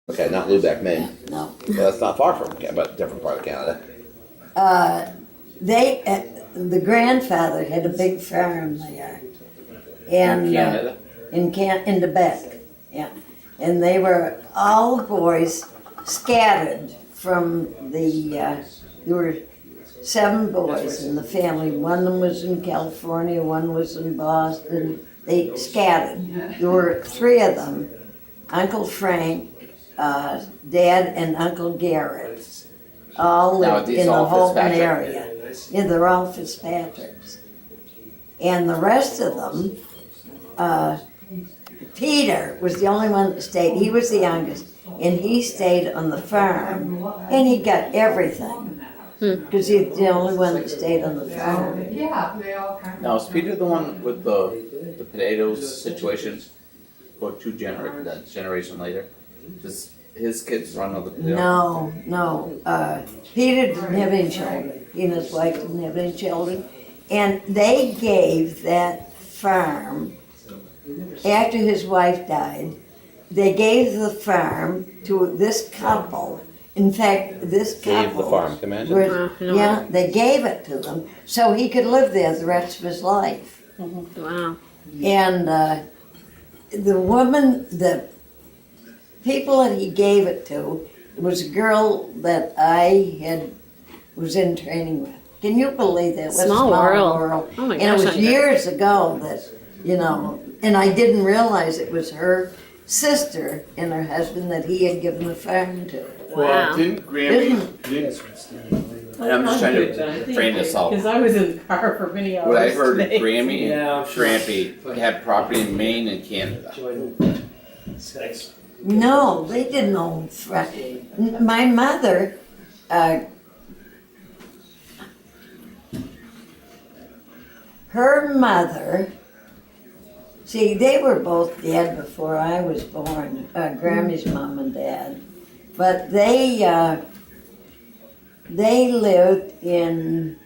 Okay, not Lubeck, Maine. No. Well, that's not far from Canada, but different part of Canada. The grandfather had a big farm there. And, In Canada? in Quebec, yeah. And they were, all the boys scattered from there were 7 boys in the family. One was in California, one was in Boston. They scattered. There were 3 of them, Uncle Frank, Dad, and Uncle Garrett. All lived in the Holton area. Yeah, they're all Fitzpatricks. And the rest of them, Peter was the only one that stayed. He was the youngest, and he stayed on the farm, and he got everything. Because he's the only one that stayed on the farm. Yeah, they all kind of. Now, is Peter the one with the potatoes situations for that generation later? Does his kids run on the potatoes? No. Peter didn't have any children. He and his wife didn't have any children. And they gave that farm, after his wife died, they gave the farm to this couple. In fact, this couple. Gave the farm, can you imagine? Yeah, they gave it to them so he could live there the rest of his life. Wow. And the people that he gave it to was a girl that I was in training with. Can you believe that? It was Small a small world. world. Oh my and it gosh, was I- years ago that, and I didn't realize it was her sister and her husband that he had given the farm to. Wow. Didn't Grammy, I'm just trying to frame this out. Because I was in the car for many hours What I heard, today. Grammy and Trampy had property in Maine and Canada. No, they didn't own my mother, her mother, see, they were both dead before I was born, Grammy's mom and dad. But they lived in,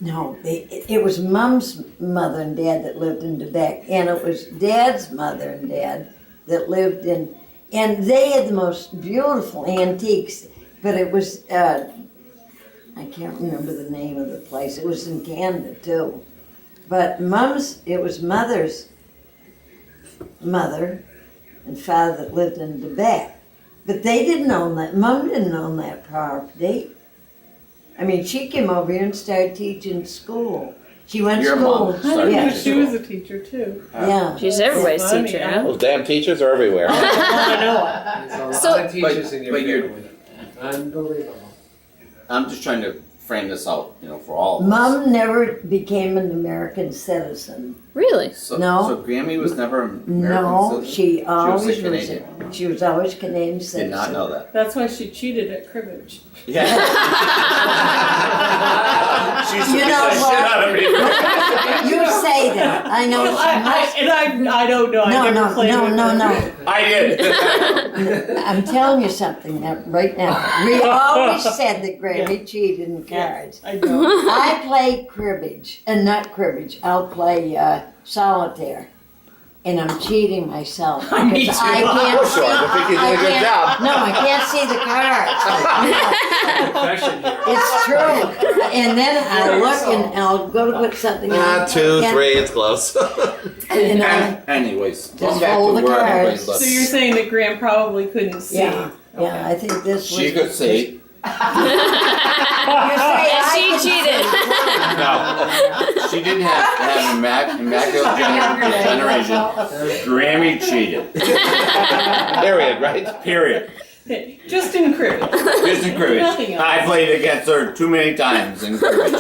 it was Mom's mother and dad that lived in Quebec, and it was Dad's mother and dad that lived in, and they had the most beautiful antiques, but it was, I can't remember the name of the place. It was in Canada too. But it was Mother's mother and father that lived in Quebec. But they didn't own that. Mom didn't own that property. I mean, she came over here and started teaching school. She went to Your school. mom I started didn't know Yeah. she was a teacher too. Yeah. She's everybody's Funny, teacher, huh? huh? Those damn teachers are everywhere. I know. There's a So- lot of teachers in your but you're- family. Unbelievable. I'm just trying to frame this out, for all of us. Mom never became an American citizen. Really? So, No. So Grammy was never an American No, citizen? she always was. Canadian. She was always Canadian citizen. Did not know that. That's why she cheated at cribbage. Yeah. She's You know the shit what? out of me. You say that. I know she must. I don't know. I never played with her. No. I did. I'm telling you something right now. We always said that Grammy cheated in cards. I know. I play cribbage, and not cribbage. I'll play solitaire, and I'm cheating myself because Me too. I can't Sure, I think you did a good can't- job. No, I can't see the cards. Confession here. It's true. And then I look and I'll go to put something on. 2, and- 3, it's close. And I, Anyways, Just going back to hold the where cards. everybody So looks. you're saying that Graham probably couldn't see? yeah, I think this was. She could see. You say And I she can cheated. No. She didn't have immaculate generation. Grammy cheated. Period, right? Period. Just in cribbage. Just in cribbage. Nothing else. I played against her too many times in cribbage.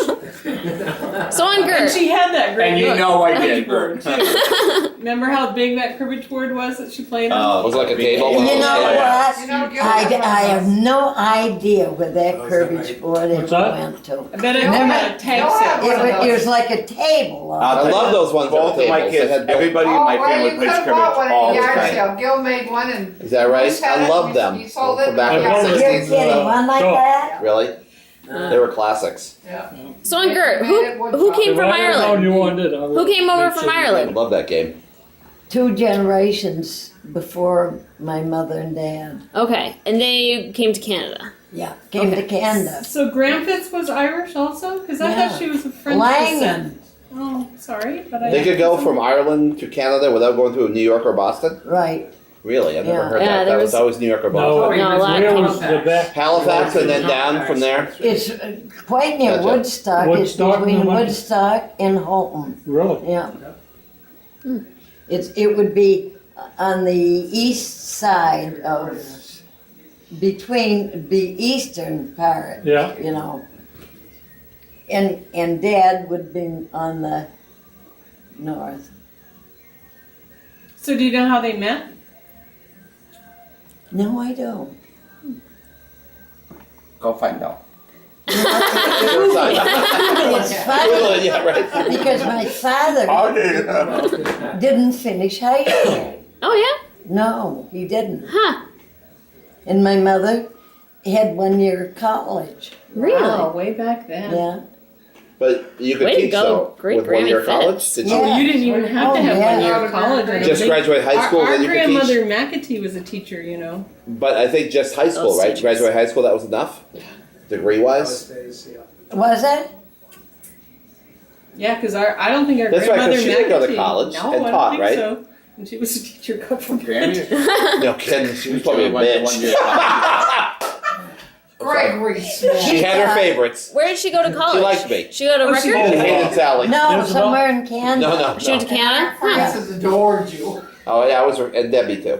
So on And Gert. she had that great And you book, know I cribbage did, board, Gert. too. Remember how big that cribbage board was that she played on? It was like a table. You know what? You know, Gil- I have no idea where that cribbage board ever went to. I bet it Remember- had a tag set. It was like a table. I love those ones. Both of my kids. Everybody in my family plays cribbage all the time. Gil made one and. Is that right? I love them. You sold it? From back in Yeah. the You're 60s and kidding, stuff. one like that? Really? They were classics. So on Gert, who came from How Ireland? you wanted it. Who came over from I Ireland? love that game. 2 generations before my mother and dad. Okay, and they came to Canada. Yeah, came to Canada. So Gramfitz was Irish also? Because I Yeah. thought she was of French Langham. descent. Oh, sorry, but I. They could go from Ireland to Canada without going through New York or Boston? Right. Really? I've never Yeah. heard Yeah, that. there That was- was always New York or No, Boston. No, a lot where came was the back? Halifax and then down from there? It's quite near Gotcha. Woodstock. Woodstock It's between and London? Woodstock and Holton. Really? Yeah. It would be on the east side of, between the eastern part, Yeah. you know. And Dad would be on the north. So do you know how they met? No, I don't. Go find out. It's funny Yeah, right. because my father didn't finish high school. Oh yeah? No, he didn't. Huh? And my mother had 1 year of college. Really? Wow, way back then. Yeah. But you could Way to teach go, though great with 1 year of Grammy college. Fitz. Did Yeah. you Oh, you didn't even have to have yeah. 1 year of college. I don't just think. graduate high school? Our then you could teach. grandmother McAtee was a teacher, you know. But I think just high school, Those right? teachers. Graduate high school, that was enough? Degree wise? Was it? Yeah, because I don't think our That's right, 'cause grandmother she didn't go to McAtee- college no, and I don't taught, think right? So. And she was a teacher cut from Grammy? No kidding. She was probably a Went to bitch. 1 year. Gregory Smith. She had her favorites. Where did she go to college? She liked me. She go to Oh, she record? She hated Sally. No, There's somewhere in Canada. No. She went to Canada? Huh. Yeah. adored you. Oh yeah, I was, and Debbie too.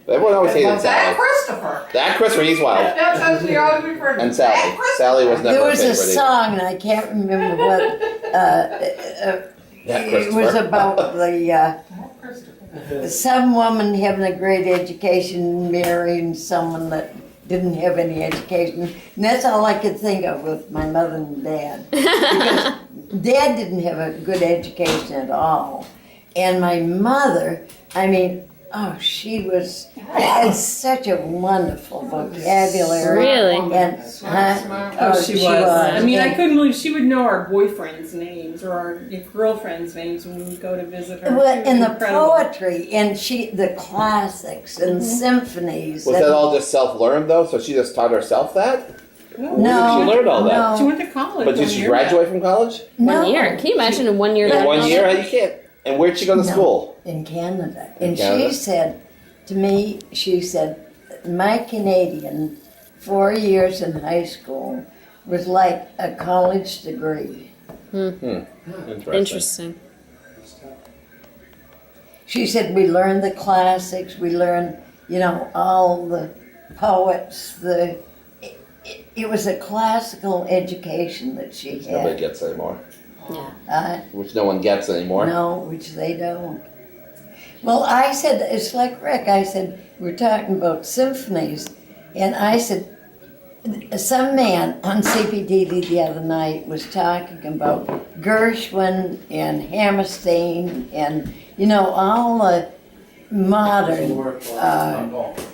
Everyone always hated Sally. Christopher. That Christopher, he's wild. That's she always referred to. And Sally. Sally was never There a was a favorite either. song, and I can't remember what. That It was Christopher. about some woman having a great education marrying someone that didn't have any education. And that's all I could think of with my mother and dad. Because Dad didn't have a good education at all. And my mother, I mean, she had such a wonderful vocabulary. Really? And, Oh, she was. I mean, I And- couldn't believe she would know our boyfriends' names or our girlfriends' names when we would go to visit her. Well, She was and the incredible. poetry, and the classics and symphonies. Was and- that all just self-learned though? So she just taught herself that? No, No, She learned all that. She no, went to college. But did 1 she year. graduate from college? no. 1 year. Can you imagine in 1 year? In learning 1 all year? that? You can't. And where'd she go to No. school? In Canada. And Canada? she said to me, my Canadian 4 years in high school was like a college degree. Interesting. She said we learned the classics, we learned, all the poets, it was a classical education that she Which nobody had. gets anymore. Yeah. Which no one gets anymore. No, which they don't. Well, I said, it's like Rick, I said, we're talking about symphonies, and I said, some man on CPTV the other night was talking about Gershwin and Hammerstein and, all the modern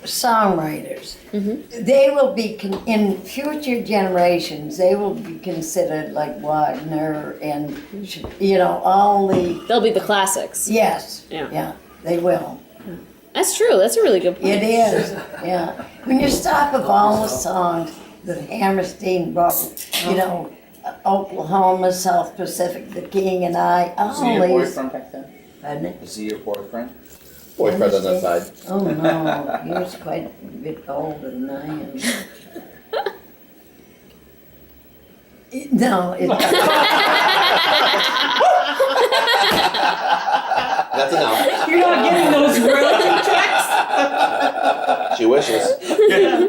songwriters. They will be, in future generations, they will be considered like Wagner and, all the, They'll be the classics. yes, Yeah. yeah, they will. That's true. That's a really good point. It is, yeah. When you stop of all the songs that Hammerstein wrote, Oklahoma, South Pacific, The King and I, Was he your all these. boyfriend back then? Pardon me? Was he your boyfriend? Boyfriend on that side. Oh, no, he was quite a bit older than I am. No, That's enough. You're not getting those royalty checks? She wishes.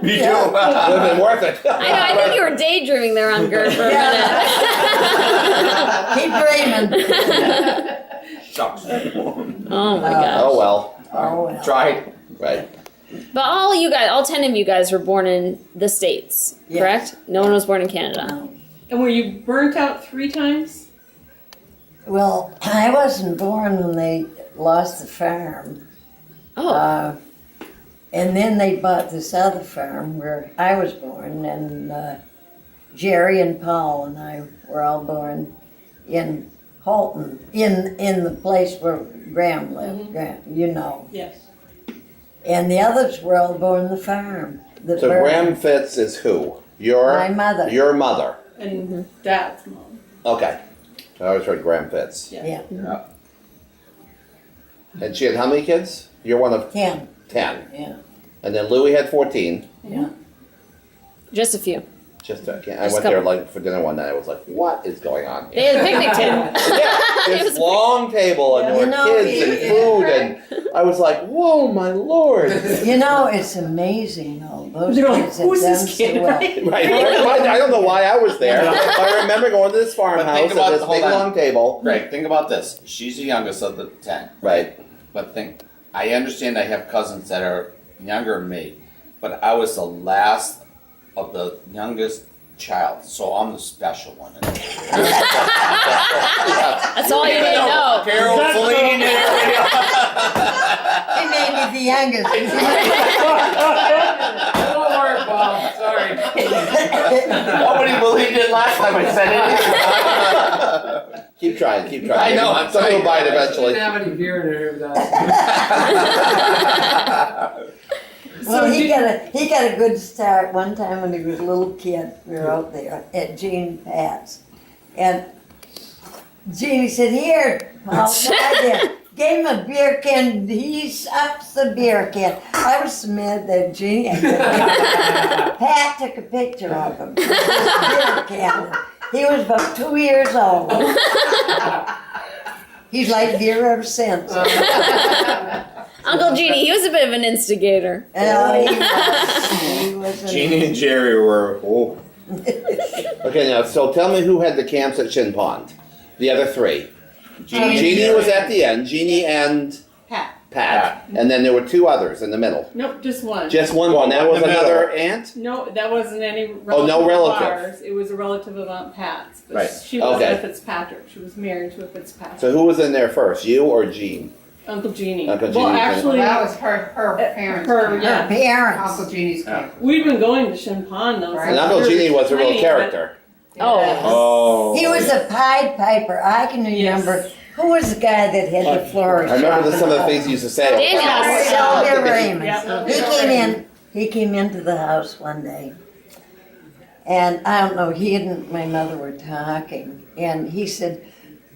Me Yeah. Would have been worth it. I know. I think you were daydreaming there on Gert for a minute. keep dreaming. Shucks. Oh my god. Oh well. Oh, well. Tried. Right. But all 10 of you guys were born in the States, Yes. correct? No one was born in Canada. No. And were you burnt out 3 times? Well, I wasn't born when they lost the farm. Oh. And then they bought this other farm where I was born, and Jerry and Paul and I were all born in Holton, in the place where Graham lived, Graham, you know. Yes. And the others were all born the farm. The So Graham Fitz is who? My mother. Your mother. And Dad's mom. Okay. I always heard Graham Fitz. Yeah, Yeah. And she had how many kids? You're one of 10, 10. yeah, And then Louis had 14. yeah. Just a few. I Just went a there couple. like for dinner one night. I was like, what is going on They here? had a picnic table. Yeah, It this was- long table and there You were know, kids and food and I was like, whoa, my lord. You know, it's amazing though, those They're like, kids have who's done this kid? so well. Right. I don't know why I was there. I remember going to this farmhouse think at about- this hold big on. long table. Greg, think about this. She's the youngest of the 10. Right. But I understand I have cousins that are younger than me, but I was the last of the youngest child, so I'm the special one. That's all you need to know. Carol, Celine, and everybody else. He may be the youngest. Don't worry, Bob. Sorry. Nobody believed it last time I said it. Keep trying. I know, I'm Something will trying. bite I eventually. didn't have any beer in here. Well, he got a good start one time when he was a little kid. We were out there at Gene Pat's, and Jeannie said, "Here, I'll try this." Gave him a beer can. He ups the beer can. I was so mad that Jeannie. Pat took a picture of him. With his beer can. He was about 2 years old. He's like beer ever since. Uncle Jeannie, he was a bit of an instigator. He was Jeannie and Jerry were, oh. Okay, now, so tell me who had the camps at Shin Pond? The other three. Jeannie was at the end. Jeannie and Pat. And then there were two others in the middle. Nope, just one. Just one. That was In the middle. another aunt? No, that wasn't any relative Oh, no relative. of ours. It was a relative of Aunt Pat's. But Right. she wasn't Okay. a Fitzpatrick. She was married to a Fitzpatrick. So who was in there first, you or Jean? Uncle Jeannie. Uncle Well, Jeannie. actually, That was her parents. her, camp. yeah. parents. Uncle Jeannie's camp. We've been going to Shin Pond though. Right. And since Uncle we were Jeannie was a real tiny, character. Oh. Oh. He was a Pied Piper. I can remember. Yes. Who was the guy that had the flourish? I remember some of the things he used to say. Daniel. Sylvia Raymond. Yep. He came into the house one day, and I don't know. He and my mother were talking, and he said,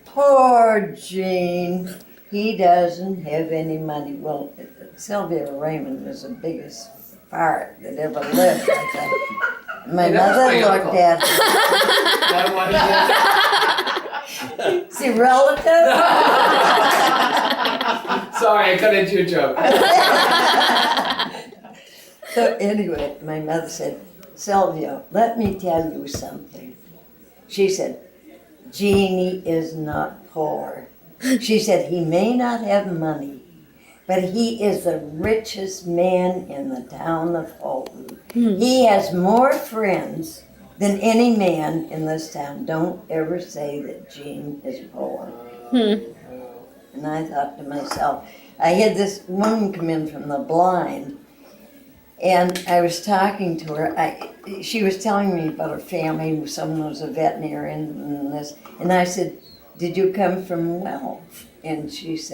"Poor Gene, he doesn't have any money." Well, Sylvia Raymond was the biggest fart that ever lived. I think. My Hey, that's mother my looked uncle. at him. That Is he relative? one- Sorry, I cut into your joke. So anyway, my mother said, "Sylvia, let me tell you something." She said, "Jeannie is not poor." She said, "He may not have money, but he is the richest man in the town of Holton. He has more friends than any man in this town. Don't ever say that Jean is poor." And I thought to myself, I had this woman come in from the blind, and I was talking to her. She was telling me about her family. Someone was a veterinarian and this. And I said, "Did you come from wealth?" And she said,